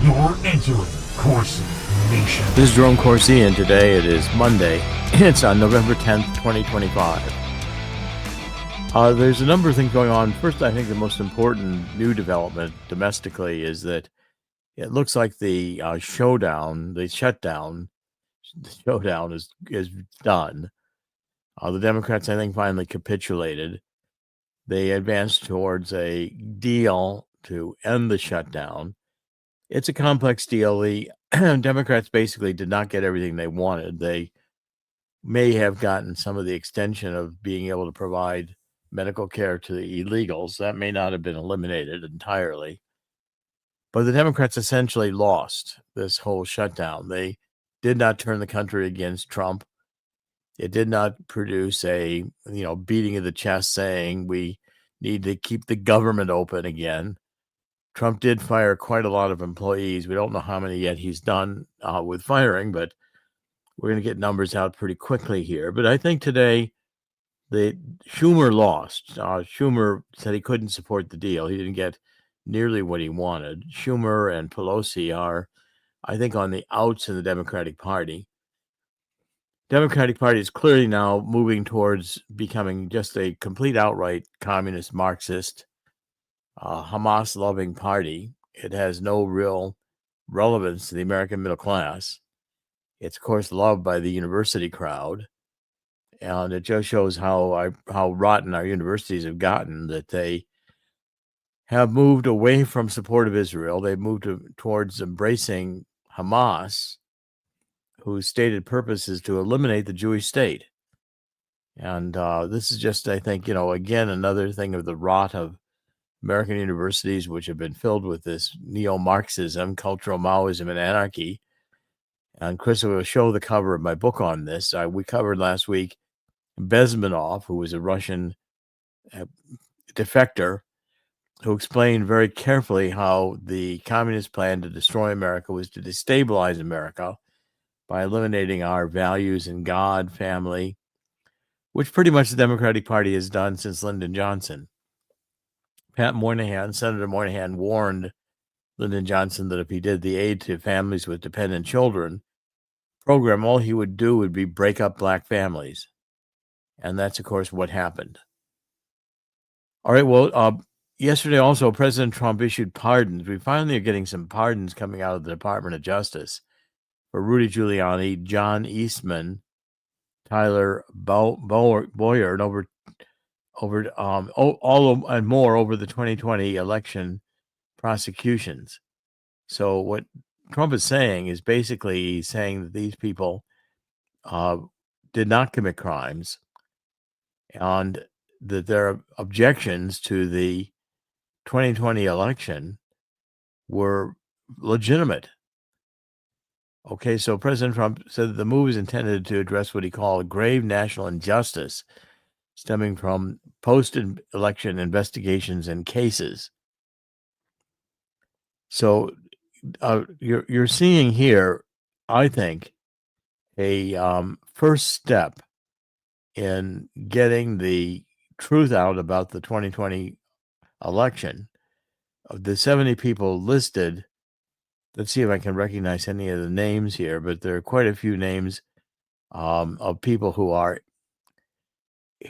You're entering Corsi Nation. This is Jerome Corsi, and today it is Monday. It's on November 10th, 2025. There's a number of things going on. First, I think the most important new development domestically is that it looks like the shutdown is done. The Democrats, I think, finally capitulated. They advanced towards a deal to end the shutdown. It's a complex deal. The Democrats basically did not get everything they wanted. They may have gotten some of the extension of being able to provide medical care to the illegals. That may not have been eliminated entirely. But the Democrats essentially lost this whole shutdown. They did not turn the country against Trump. It did not produce a, beating of the chest saying we need to keep the government open again. Trump did fire quite a lot of employees. We don't know how many yet he's done with firing, but we're going to get numbers out pretty quickly here. But I think today Schumer lost. Schumer said he couldn't support the deal. He didn't get nearly what he wanted. Schumer and Pelosi are, I think, on the outs in the Democratic Party. Democratic Party is clearly now moving towards becoming just a complete outright communist Marxist Hamas-loving party. It has no real relevance to the American middle class. It's, of course, loved by the university crowd. And it just shows how rotten our universities have gotten, that they have moved away from support of Israel. They've moved towards embracing Hamas, whose stated purpose is to eliminate the Jewish state. And this is just, I think, again, another thing of the rot of American universities, which have been filled with this neo-Marxism, cultural Maoism, and anarchy. And Chris will show the cover of my book on this. We covered last week Bezmenov, who was a Russian defector, who explained very carefully how the communist plan to destroy America was to destabilize America by eliminating our values in God, family, which pretty much the Democratic Party has done since Lyndon Johnson. Senator Moynihan warned Lyndon Johnson that if he did the aid to families with dependent children program, all he would do would be break up black families. And that's, of course, what happened. All right, well, yesterday also, President Trump issued pardons. We finally are getting some pardons coming out of the Department of Justice for Rudy Giuliani, John Eastman, Tyler Boyer, and all and more over the 2020 election prosecutions. So what Trump is saying is basically saying that these people did not commit crimes, and that their objections to the 2020 election were legitimate. Okay, so President Trump said that the move is intended to address what he called grave national injustice stemming from post-election investigations and cases. So you're seeing here, I think, a first step in getting the truth out about the 2020 election. Of the 70 people listed, let's see if I can recognize any of the names here, but there are quite a few names of people who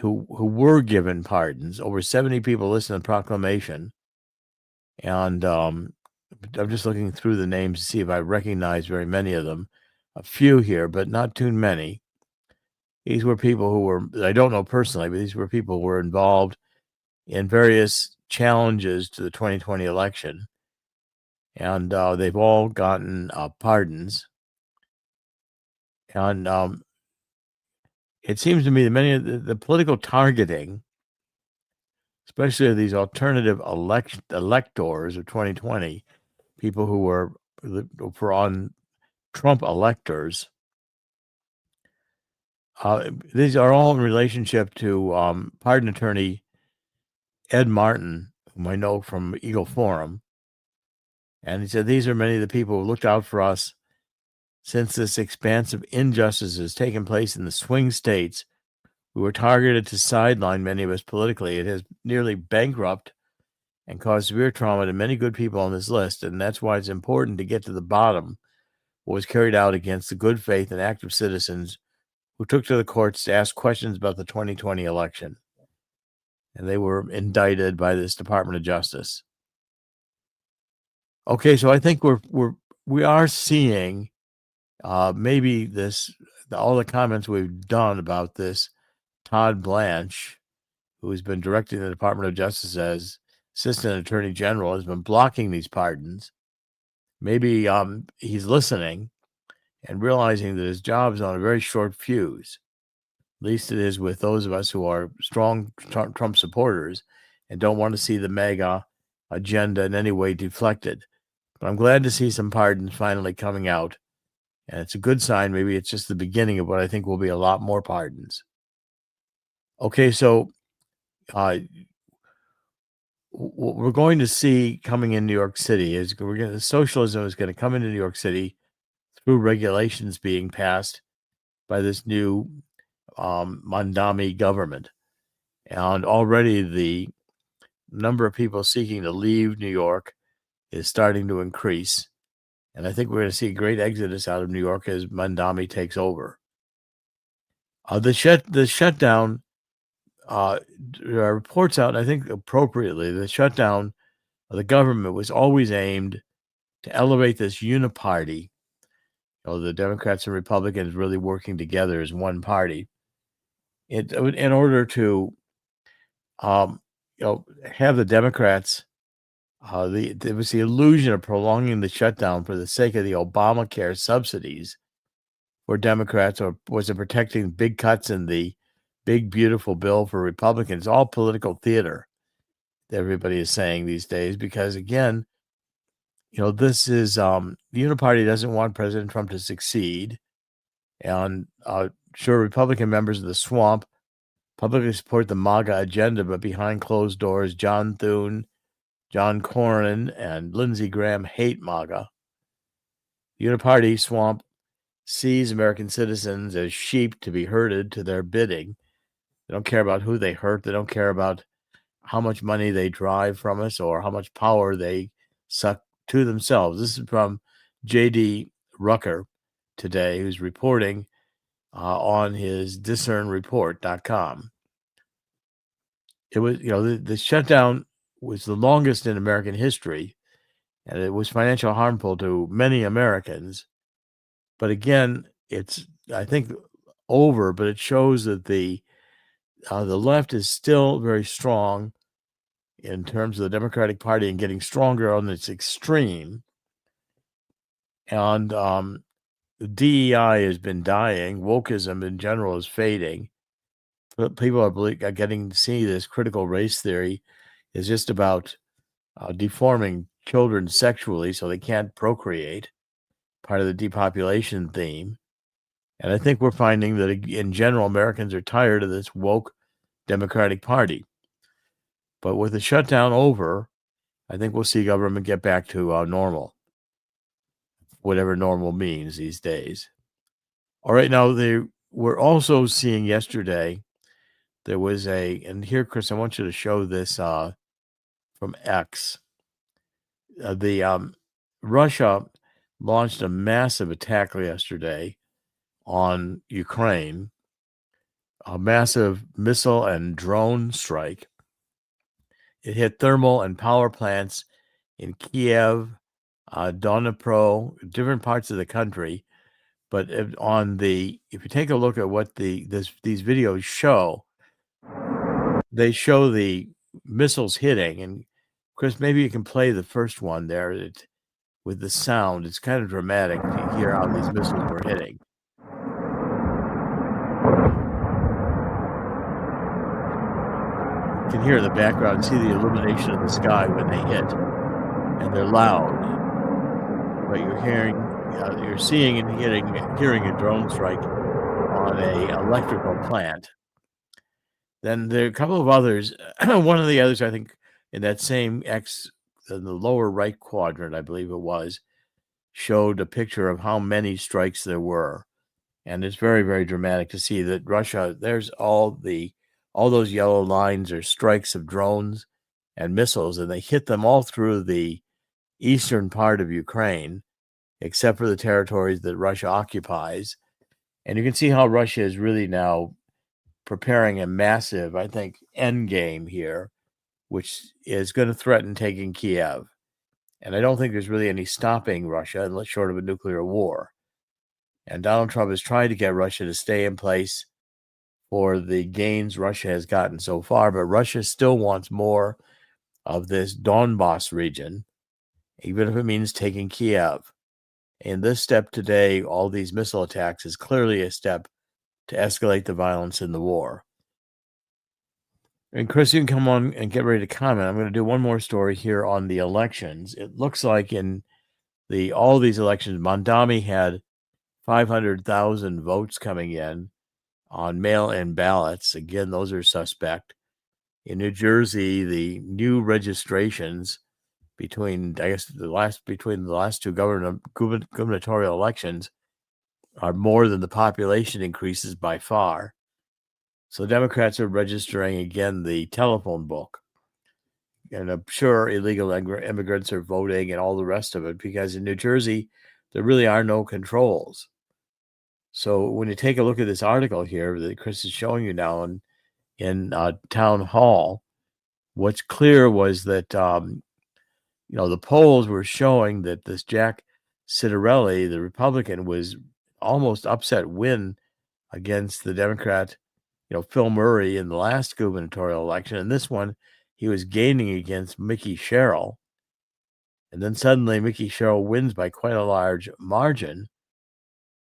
were given pardons. Over 70 people listed in the proclamation, and I'm just looking through the names to see if I recognize very many of them. A few here, but not too many. These were people who were, I don't know personally, but these were people who were involved in various challenges to the 2020 election. And they've all gotten pardons. And it seems to me that many of the political targeting, especially of these alternative electors of 2020, people who were on Trump electors, these are all in relationship to pardon attorney Ed Martin, whom I know from Eagle Forum. And he said, these are many of the people who looked out for us since this expansive injustice has taken place in the swing states. We were targeted to sideline many of us politically. It has nearly bankrupt and caused severe trauma to many good people on this list. And that's why it's important to get to the bottom what was carried out against the good faith and active citizens who took to the courts to ask questions about the 2020 election. And they were indicted by this Department of Justice. Okay, so I think we are seeing maybe this, all the comments we've done about this Todd Blanche, who has been directing the Department of Justice as Assistant Attorney General, has been blocking these pardons. Maybe he's listening and realizing that his job is on a very short fuse. At least it is with those of us who are strong Trump supporters and don't want to see the MAGA agenda in any way deflected. But I'm glad to see some pardons finally coming out. And it's a good sign. Maybe it's just the beginning of what I think will be a lot more pardons. Okay, so what we're going to see coming in New York City is socialism is going to come into New York City through regulations being passed by this new Mandami government. And already the number of people seeking to leave New York is starting to increase. And I think we're going to see a great exodus out of New York as Mandami takes over. The shutdown reports out, I think appropriately, the shutdown of the government was always aimed to elevate this uniparty. The Democrats and Republicans really working together as one party in order to have the Democrats. There was the illusion of prolonging the shutdown for the sake of the Obamacare subsidies for Democrats, or was it protecting big cuts in the big, beautiful bill for Republicans? All political theater, everybody is saying these days, because again, this is the Uniparty doesn't want President Trump to succeed. And sure, Republican members of the swamp publicly support the MAGA agenda, but behind closed doors, John Thune, John Cornyn, and Lindsey Graham hate MAGA. The Uniparty swamp sees American citizens as sheep to be herded to their bidding. They don't care about who they hurt. They don't care about how much money they drive from us or how much power they suck to themselves. This is from J.D. Rucker today, who's reporting on his discernreport.com. It was, the shutdown was the longest in American history, and it was financially harmful to many Americans. But again, it's, I think, over, but it shows that the left is still very strong in terms of the Democratic Party and getting stronger on its extreme. And the DEI has been dying. Wokeism in general is fading. But people are getting to see this critical race theory is just about deforming children sexually so they can't procreate, part of the depopulation theme. And I think we're finding that, in general, Americans are tired of this woke Democratic Party. But with the shutdown over, I think we'll see government get back to normal, whatever normal means these days. All right, now we're also seeing yesterday, there was and here, Chris, I want you to show this from X. Russia launched a massive attack yesterday on Ukraine, a massive missile and drone strike. It hit thermal and power plants in Kiev, Dnipro, different parts of the country. But if you take a look at what these videos show, they show the missiles hitting. And Chris, maybe you can play the first one there with the sound. It's kind of dramatic to hear how these missiles were hitting. You can hear in the background, see the illumination of the sky when they hit, and they're loud. But you're seeing and hearing a drone strike on a electrical plant. Then there are a couple of others. One of the others, I think, in that same X, in the lower right quadrant, I believe it was, showed a picture of how many strikes there were. And it's very, very dramatic to see that Russia, there's all those yellow lines are strikes of drones and missiles, and they hit them all through the eastern part of Ukraine, except for the territories that Russia occupies. And you can see how Russia is really now preparing a massive, I think, end game here, which is going to threaten taking Kiev. And I don't think there's really any stopping Russia unless short of a nuclear war. And Donald Trump is trying to get Russia to stay in place for the gains Russia has gotten so far, but Russia still wants more of this Donbass region, even if it means taking Kiev. And this step today, all these missile attacks, is clearly a step to escalate the violence in the war. And Chris, you can come on and get ready to comment. I'm going to do one more story here on the elections. It looks like in all these elections, Mondami had 500,000 votes coming in on mail-in ballots. Again, those are suspect. In New Jersey, the new registrations between the last two gubernatorial elections are more than the population increases by far. So Democrats are registering again the telephone book. And I'm sure illegal immigrants are voting and all the rest of it, because in New Jersey, there really are no controls. So when you take a look at this article here that Chris is showing you now in Town Hall, what's clear was that, the polls were showing that this Jack Ciattarelli, the Republican, was almost upset win against the Democrat, Phil Murray in the last gubernatorial election. And this one, he was gaining against Mickey Sherrill. And then suddenly Mickey Sherrill wins by quite a large margin.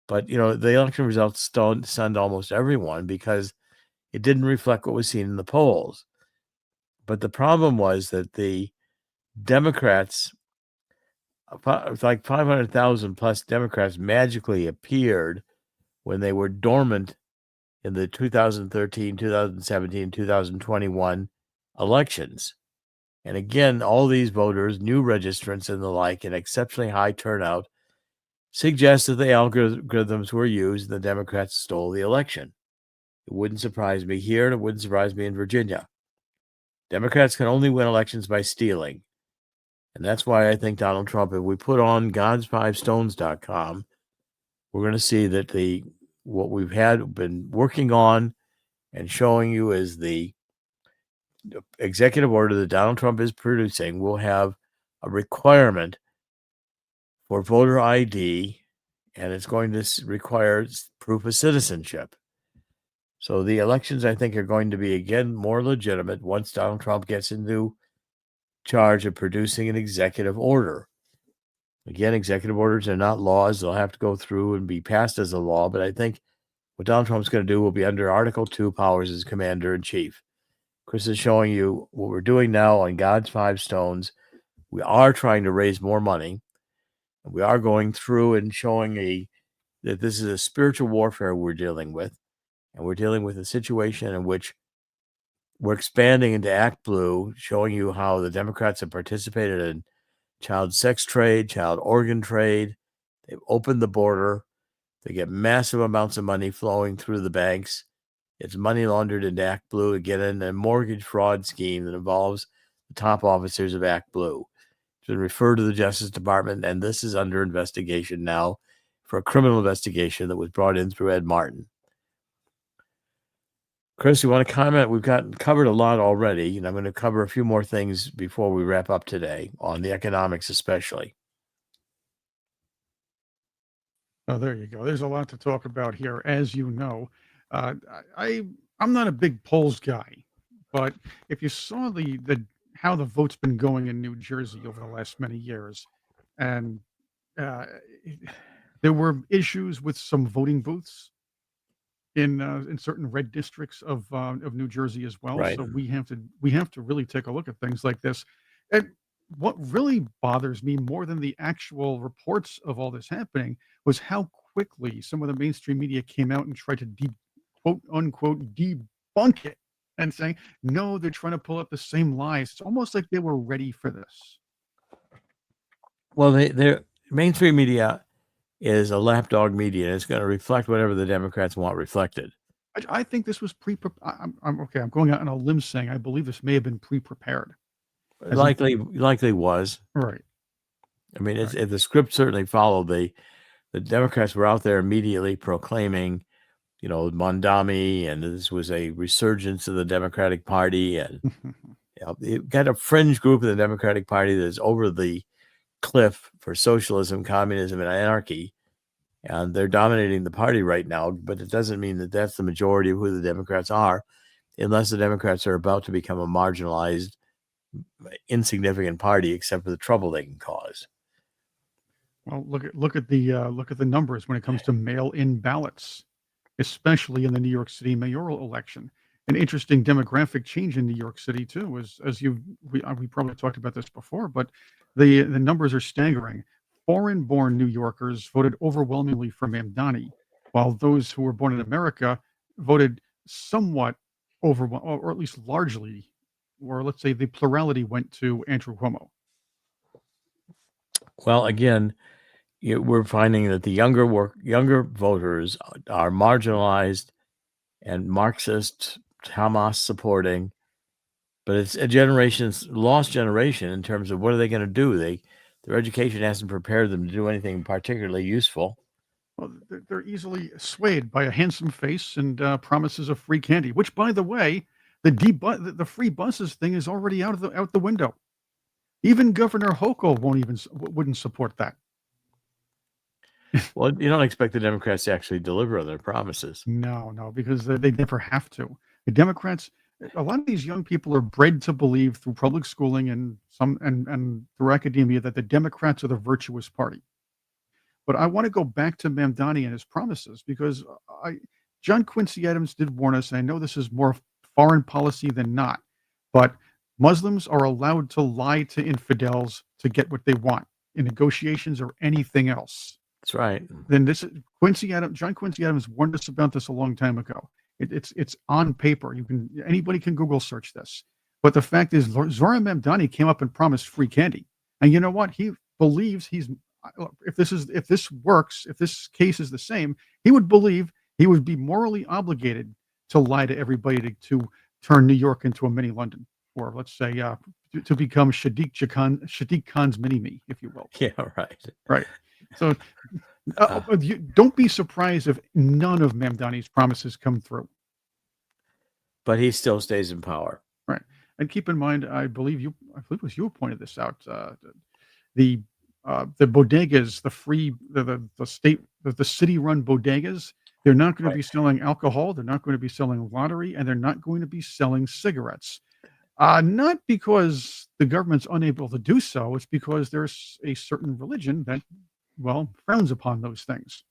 But, the election results stunned almost everyone because it didn't reflect what was seen in the polls. But the problem was that the Democrats, like 500,000 plus Democrats, magically appeared when they were dormant in the 2013, 2017, 2021 elections. And again, all these voters, new registrants and the like, an exceptionally high turnout, suggests that the algorithms were used and the Democrats stole the election. It wouldn't surprise me here, and it wouldn't surprise me in Virginia. Democrats can only win elections by stealing. And that's why I think Donald Trump, if we put on gods5stones.com, we're going to see that what we've been working on and showing you is the executive order that Donald Trump is producing will have a requirement for voter ID, and it's going to require proof of citizenship. So the elections, I think, are going to be, again, more legitimate once Donald Trump gets into charge of producing an executive order. Again, executive orders are not laws. They'll have to go through and be passed as a law. But I think what Donald Trump's going to do will be under Article 2 powers as commander-in-chief. Chris is showing you what we're doing now on God's Five Stones. We are trying to raise more money. We are going through and showing that this is a spiritual warfare we're dealing with. And we're dealing with a situation in which we're expanding into Act Blue, showing you how the Democrats have participated in child sex trade, child organ trade. They've opened the border. They get massive amounts of money flowing through the banks. It's money laundered into Act Blue to get in a mortgage fraud scheme that involves the top officers of Act Blue. It's been referred to the Justice Department, and this is under investigation now for a criminal investigation that was brought in through Ed Martin. Chris, you want to comment? We've covered a lot already, and I'm going to cover a few more things before we wrap up today on the economics especially. Oh, there you go. There's a lot to talk about here, as you know. I'm not a big polls guy, but if you saw how the vote's been going in New Jersey over the last many years, and uh, there were issues with some voting booths in certain red districts of New Jersey as well. Right. So we have to really take a look at things like this. And what really bothers me more than the actual reports of all this happening was how quickly some of the mainstream media came out and tried to quote unquote debunk it and saying, no, they're trying to pull up the same lies. It's almost like they were ready for this. Well, their mainstream media is a lapdog media, and it's going to reflect whatever the Democrats want reflected. I think this was I'm okay. I'm going out on a limb saying I believe this may have been pre-prepared. Likely was. Right. I mean, Right. the script certainly followed. The Democrats were out there immediately proclaiming, Mondami, and this was a resurgence of the Democratic Party, and you got a fringe group of the Democratic Party that's over the cliff for socialism, communism, and anarchy, and they're dominating the party right now. But it doesn't mean that that's the majority of who the Democrats are, unless the Democrats are about to become a marginalized, insignificant party, except for the trouble they can cause. Well, look at the numbers when it comes to mail-in ballots, especially in the New York City mayoral election. An interesting demographic change in New York City too, as we probably talked about this before, but the numbers are staggering. Foreign-born New Yorkers voted overwhelmingly for Mamdani, while those who were born in America voted somewhat or at least largely, or let's say the plurality went to Andrew Cuomo. Well, again, we're finding that the younger voters are marginalized and Marxist, Hamas supporting, but it's a lost generation in terms of what are they going to do? Their education hasn't prepared them to do anything particularly useful. Well, they're easily swayed by a handsome face and promises of free candy. Which, by the way, the free buses thing is already out the window. Even Governor Hochul wouldn't support that. Well, you don't expect the Democrats to actually deliver on their promises. No, because they never have to. The Democrats, a lot of these young people are bred to believe through public schooling and and through academia that the Democrats are the virtuous party. But I want to go back to Mamdani and his promises because John Quincy Adams did warn us. And I know this is more foreign policy than not, but Muslims are allowed to lie to infidels to get what they want in negotiations or anything else. That's right. Then John Quincy Adams warned us about this a long time ago. It's on paper. Anybody can Google search this. But the fact is, Zoran Mamdani came up and promised free candy, and you know what? He believes if this works, if this case is the same, he would believe he would be morally obligated to lie to everybody to turn New York into a mini London, or let's say to become Sadiq Khan's mini-me, if you will. Yeah, right. Right. So don't be surprised if none of Mamdani's promises come through. But he still stays in power. Right. And keep in mind, I believe it was you who pointed this out. The bodegas, the city-run bodegas, they're not going to be selling alcohol, they're not going to be selling lottery, and they're not going to be selling cigarettes. Not because the government's unable to do so, it's because there's a certain religion that, frowns upon those things.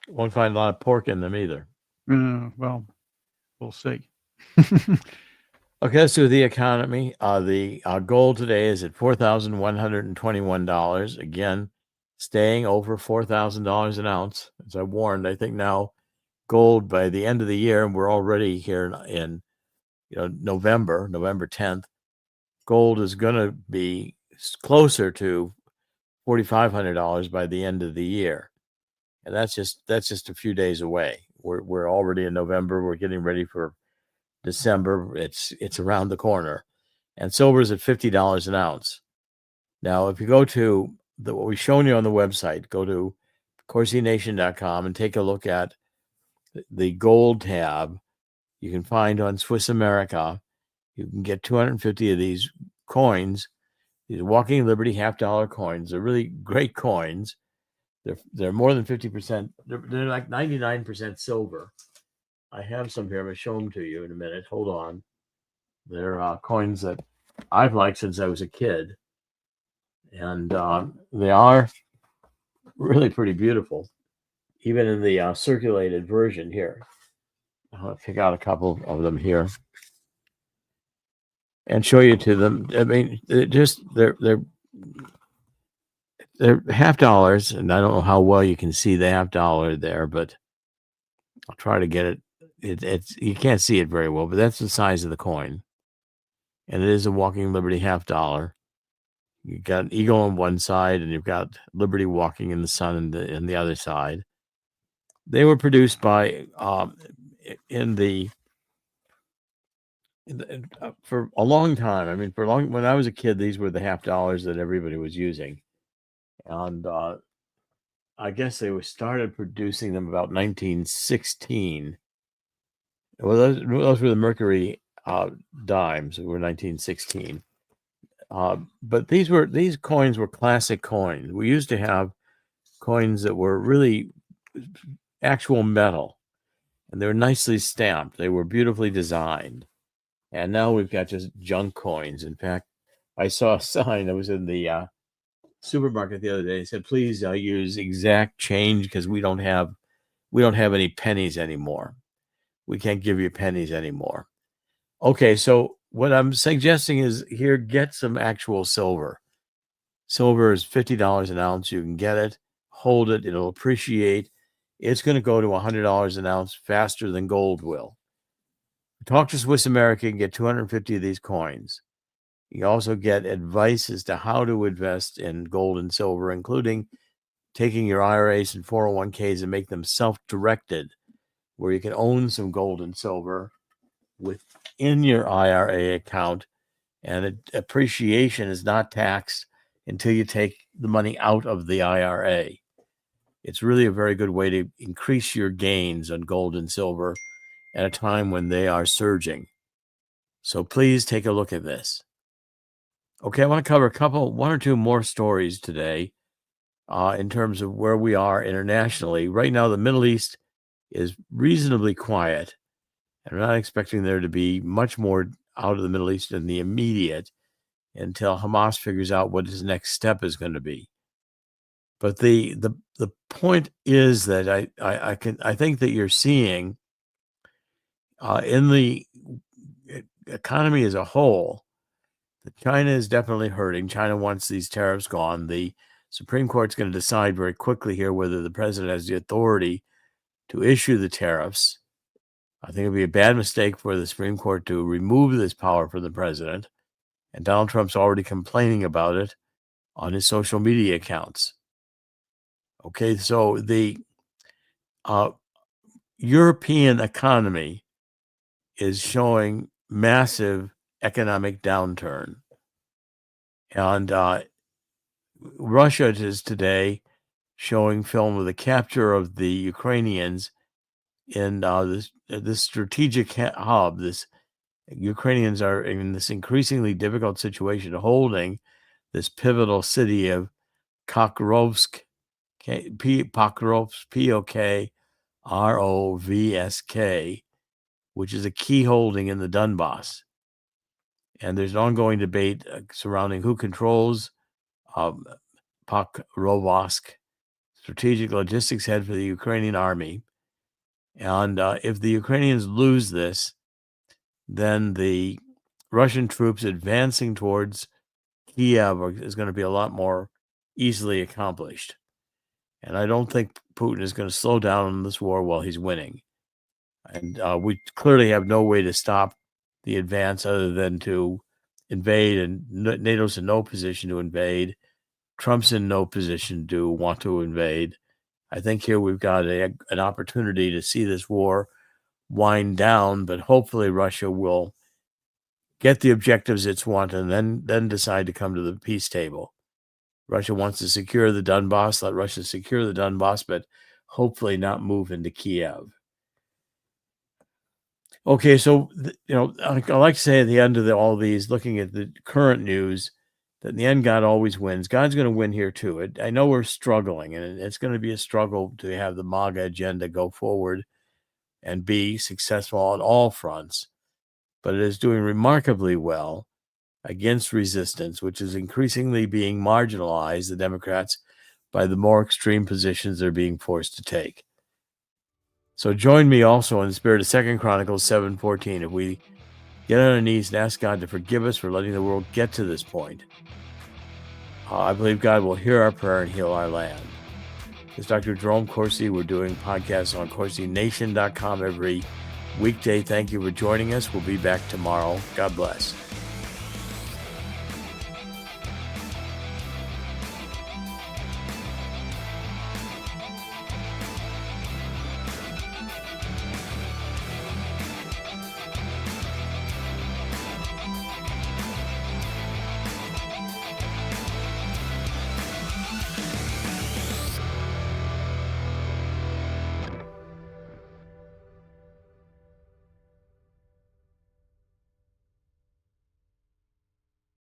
Won't find a lot of pork in them either. Well, we'll see. Okay, let's do the economy. The gold today is at $4,121. Again, staying over $4,000 an ounce. As I warned, I think now gold by the end of the year, and we're already here in November 10th, gold is going to be closer to $4,500 by the end of the year, and that's just a few days away. We're already in November. We're getting ready for December. It's around the corner, and silver is at $50 an ounce. Now, if you go to what we've shown you on the website, go to CorsiNation.com and take a look at the gold tab. You can find on Swiss America, you can get 250 of these coins, these Walking Liberty $half coins. They're really great coins. They're more than 50%. They're like 99% silver. I have some here. I'm going to show them to you in a minute. Hold on. They're coins that I've liked since I was a kid. And they are really pretty beautiful, even in the circulated version here. I'll pick out a couple of them here and show you to them. I mean, they're $half, and I don't know how well you can see the $half there, but I'll try to get it. It's you can't see it very well, but that's the size of the coin, and it is a Walking Liberty $half. You've got an eagle on one side, and you've got Liberty walking in the sun in the other side. They were produced by in the for a long time. I mean, when I was a kid, these were the half dollars that everybody was using, and I guess they started producing them about 1916. Well, those were the Mercury dimes. Were 1916. But these coins were classic coins. We used to have coins that were really actual metal, and they were nicely stamped. They were beautifully designed. And now we've got just junk coins. In fact, I saw a sign. I was in the supermarket the other day. It said, "Please use exact change because we don't have any pennies anymore. We can't give you pennies anymore." Okay, so what I'm suggesting is here, get some actual silver. Silver is $50 an ounce. You can get it, hold it, it'll appreciate. It's going to go to $100 an ounce faster than gold will. Talk to Swiss America and get 250 of these coins. You also get advice as to how to invest in gold and silver, including taking your IRAs and 401ks and make them self-directed, where you can own some gold and silver within your IRA account, and appreciation is not taxed until you take the money out of the IRA. It's really a very good way to increase your gains on gold and silver at a time when they are surging. So please take a look at this. Okay, I want to cover one or two more stories today in terms of where we are internationally. Right now, the Middle East is reasonably quiet, and we're not expecting there to be much more out of the Middle East in the immediate until Hamas figures out what his next step is going to be. But the point is that I think that you're seeing in the economy as a whole that China is definitely hurting. China wants these tariffs gone. The Supreme Court's going to decide very quickly here whether the president has the authority to issue the tariffs. I think it'd be a bad mistake for the Supreme Court to remove this power from the president. And Donald Trump's already complaining about it on his social media accounts. Okay, so the European economy is showing massive economic downturn. And Russia is today showing film of the capture of the Ukrainians in this strategic hub. This Ukrainians are in this increasingly difficult situation holding this pivotal city of Pokrovsk, Pokrovsk, which is a key holding in the Donbass. And there's an ongoing debate surrounding who controls Pokrovsk, strategic logistics head for the Ukrainian army. And if the Ukrainians lose this, then the Russian troops advancing towards Kiev is going to be a lot more easily accomplished. And I don't think Putin is going to slow down in this war while he's winning. And we clearly have no way to stop the advance other than to invade, and NATO's in no position to invade. Trump's in no position to want to invade. I think here we've got an opportunity to see this war wind down, but hopefully Russia will get the objectives it's want and then decide to come to the peace table. Russia wants to secure the Donbass. Let Russia secure the Donbass, but hopefully not move into Kiev. Okay, so I like to say at the end of all these, looking at the current news, that in the end, God always wins. God's going to win here too. I know we're struggling, and it's going to be a struggle to have the MAGA agenda go forward and be successful on all fronts. But it is doing remarkably well against resistance, which is increasingly being marginalized, the Democrats, by the more extreme positions they're being forced to take. So join me also in the spirit of 2 Chronicles 7:14. If we get on our knees and ask God to forgive us for letting the world get to this point, I believe God will hear our prayer and heal our land. This is Dr. Jerome Corsi. We're doing podcasts on CorsiNation.com every weekday. Thank you for joining us. We'll be back tomorrow. God bless.